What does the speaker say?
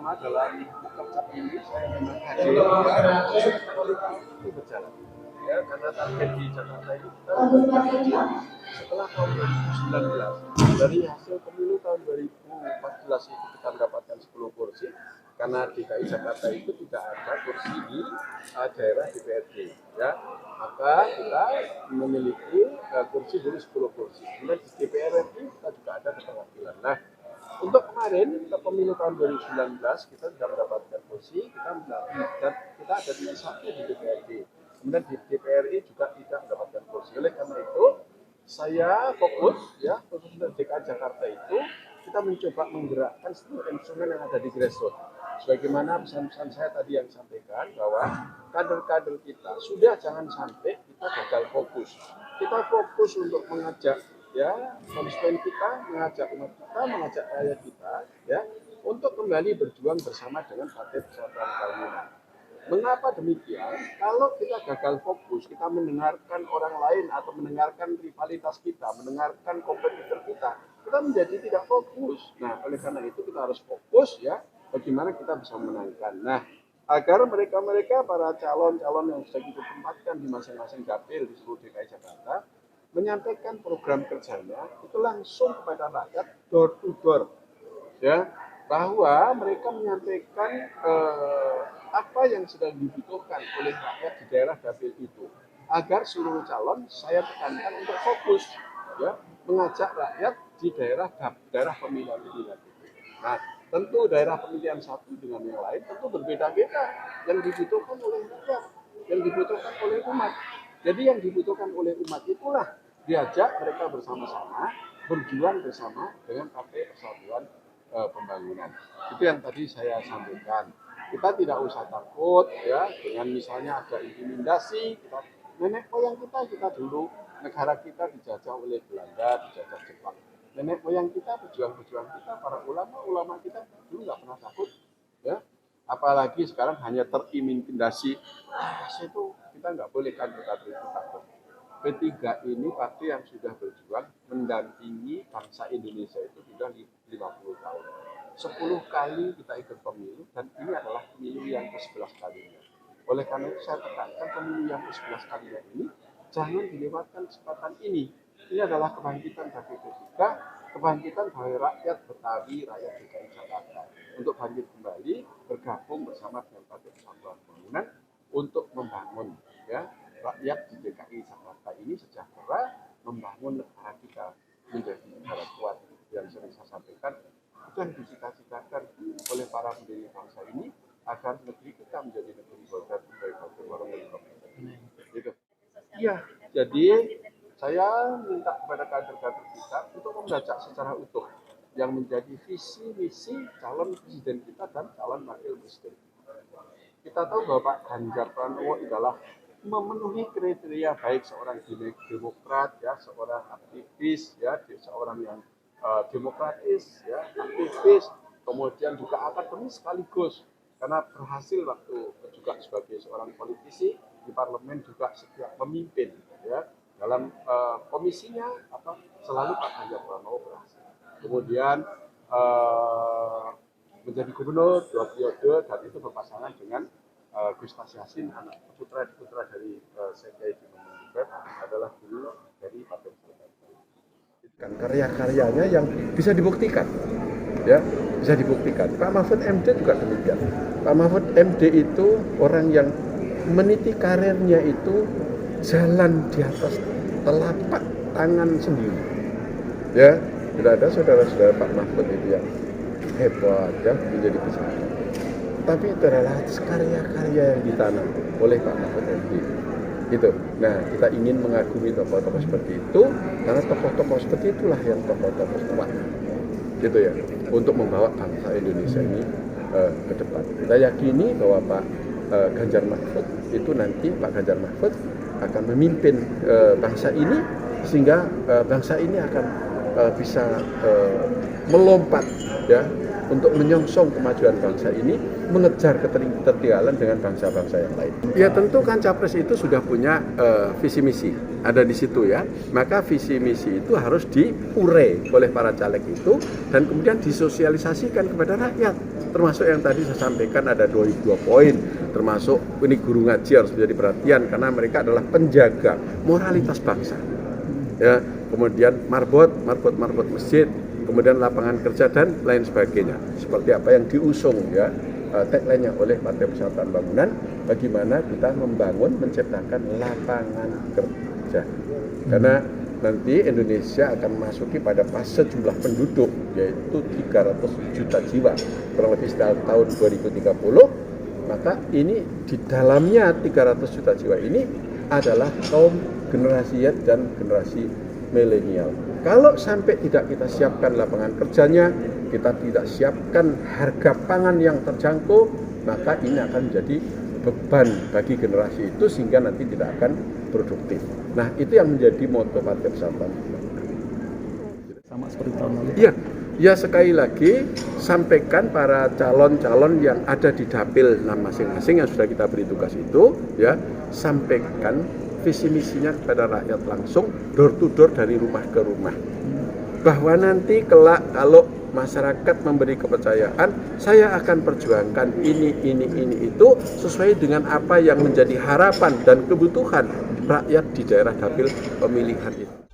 pertama dalam workshop ini saya memang hadir itu berjalan. Ya, karena target di Jakarta ini kita setelah tahun 2019 dari hasil pemilu tahun 2014 itu kita mendapatkan 10 kursi karena DKI Jakarta itu tidak ada kursi di daerah DPRD, ya, maka kita memiliki kursi dari 10 kursi. Kemudian di DPR RI kita juga ada keterwakilan. Nah, untuk kemarin untuk pemilu tahun 2019 kita sudah mendapatkan kursi, kita ada di satu di DPRD. Kemudian di DPRI juga tidak mendapatkan kursi. Oleh karena itu saya fokus, ya, khusus untuk DKI Jakarta itu kita mencoba menggerakkan seluruh instrumen yang ada di grassroots. Sebagaimana pesan-pesan saya tadi yang sampaikan bahwa kader-kader kita sudah jangan sampai kita gagal fokus. Kita fokus untuk mengajak, ya, konstituen kita, mengajak umat kita, mengajak rakyat kita, ya, untuk kembali berjuang bersama dengan Partai Persatuan Pembangunan. Mengapa demikian? Kalau kita gagal fokus, kita mendengarkan orang lain atau mendengarkan rivalitas kita, mendengarkan kompetitor kita menjadi tidak fokus. Nah, oleh karena itu kita harus fokus, ya, bagaimana kita bisa memenangkan. Nah, agar mereka-mereka para calon-calon yang sudah kita tempatkan di masing-masing dapil di seluruh DKI Jakarta menyampaikan program kerjanya itu langsung kepada rakyat door to door, ya, bahwa mereka menyampaikan apa yang sedang dibutuhkan oleh rakyat di daerah dapil itu, agar seluruh calon saya tekankan untuk fokus, ya, mengajak rakyat di daerah pemilihan itu. Nah, tentu daerah pemilihan satu dengan yang lain tentu berbeda-beda yang dibutuhkan oleh rakyat, yang dibutuhkan oleh umat. Jadi yang dibutuhkan oleh umat itulah diajak mereka bersama-sama berjuang bersama dengan Partai Persatuan Pembangunan. Itu yang tadi saya sampaikan. Kita tidak usah takut, ya, dengan misalnya ada intimidasi. Nenek moyang kita dulu, negara kita dijajah oleh Belanda, dijajah Jepang. Nenek moyang kita, pejuang-pejuang kita, para ulama kita dulu nggak pernah takut, ya. Apalagi sekarang hanya terintimidasi. Itu kita nggak boleh kader-kader itu takut. P3 ini partai yang sudah berjuang mendampingi bangsa Indonesia itu sudah 50 tahun. 10 kali kita ikut pemilu dan ini adalah pemilu yang ke-11 kalinya. Oleh karena itu saya tekankan pemilu yang ke-11 kalinya ini jangan dilewatkan kesempatan ini. Ini adalah kebangkitan bagi P3, kebangkitan bagi rakyat Betawi, rakyat DKI Jakarta untuk bangkit kembali bergabung bersama dengan Partai Persatuan Pembangunan untuk membangun, ya, rakyat di DKI Jakarta ini sejahtera, membangun negara kita menjadi negara kuat. Yang sering saya sampaikan itu yang dicita-citakan oleh para pendiri bangsa ini agar negeri kita menjadi negeri berkembang gitu. Iya, jadi saya minta kepada kader-kader kita untuk membaca secara utuh yang menjadi visi misi calon presiden kita dan calon wakil presiden kita. Kita tahu bahwa Pak Ganjar Pranowo adalah memenuhi kriteria baik seorang demokrat, ya, seorang aktivis, ya, seorang yang demokratis, ya, aktivis, kemudian juga akademis sekaligus karena berhasil waktu juga sebagai seorang politisi di parlemen juga setiap memimpin, ya, dalam komisinya selalu Pak Ganjar Pranowo berhasil. Kemudian menjadi gubernur 2 periode dan itu berpasangan dengan Gus Yassin, anak putra dari Sekjen adalah dulu dari Partai Persatuan. Karya-karyanya yang bisa dibuktikan, ya, bisa dibuktikan. Pak Mahfud MD juga demikian. Pak Mahfud MD itu orang yang meniti karirnya itu jalan di atas telapak tangan sendiri, ya. Tidak ada saudara-saudara Pak Mahfud itu yang hebat, ya, menjadi pejabat. Tapi itu adalah karya-karya yang ditanam oleh Pak Mahfud MD. Gitu. Nah, kita ingin mengagumi tokoh-tokoh seperti itu karena tokoh-tokoh seperti itulah yang tokoh-tokoh kuat, gitu ya, untuk membawa bangsa Indonesia ini ke depan. Kita yakini bahwa Pak Ganjar Mahfud itu nanti Pak Ganjar Mahfud akan memimpin bangsa ini sehingga bangsa ini akan bisa melompat, ya, untuk menyongsong kemajuan bangsa ini, mengejar ketertinggalan dengan bangsa-bangsa yang lain. Ya tentu kan Capres itu sudah punya visi misi, ada di situ ya. Maka visi misi itu harus diurai oleh para caleg itu dan kemudian disosialisasikan kepada rakyat. Termasuk yang tadi saya sampaikan ada 22 poin, termasuk ini guru ngaji harus menjadi perhatian karena mereka adalah penjaga moralitas bangsa. Ya, kemudian marbot masjid, kemudian lapangan kerja dan lain sebagainya. Seperti apa yang diusung ya tagline-nya oleh Partai Persatuan Bangunan, bagaimana kita membangun, menciptakan lapangan kerja. Karena nanti Indonesia akan memasuki pada fase jumlah penduduk yaitu 300 juta jiwa kurang lebih setelah tahun 2030, maka ini di dalamnya 300 juta jiwa ini adalah kaum generasi Y dan generasi milenial. Kalau sampai tidak kita siapkan lapangan kerjanya, kita tidak siapkan harga pangan yang terjangkau, maka ini akan menjadi beban bagi generasi itu sehingga nanti tidak akan produktif. Nah, itu yang menjadi moto Partai Persatuan. Sama seperti tahun lalu. Iya, ya sekali lagi sampaikan para calon-calon yang ada di dapil masing-masing yang sudah kita beri tugas itu, ya sampaikan visi misinya kepada rakyat langsung, door to door dari rumah ke rumah. Bahwa nanti kelak kalau masyarakat memberi kepercayaan, saya akan perjuangkan ini itu sesuai dengan apa yang menjadi harapan dan kebutuhan rakyat di daerah dapil pemilihan itu.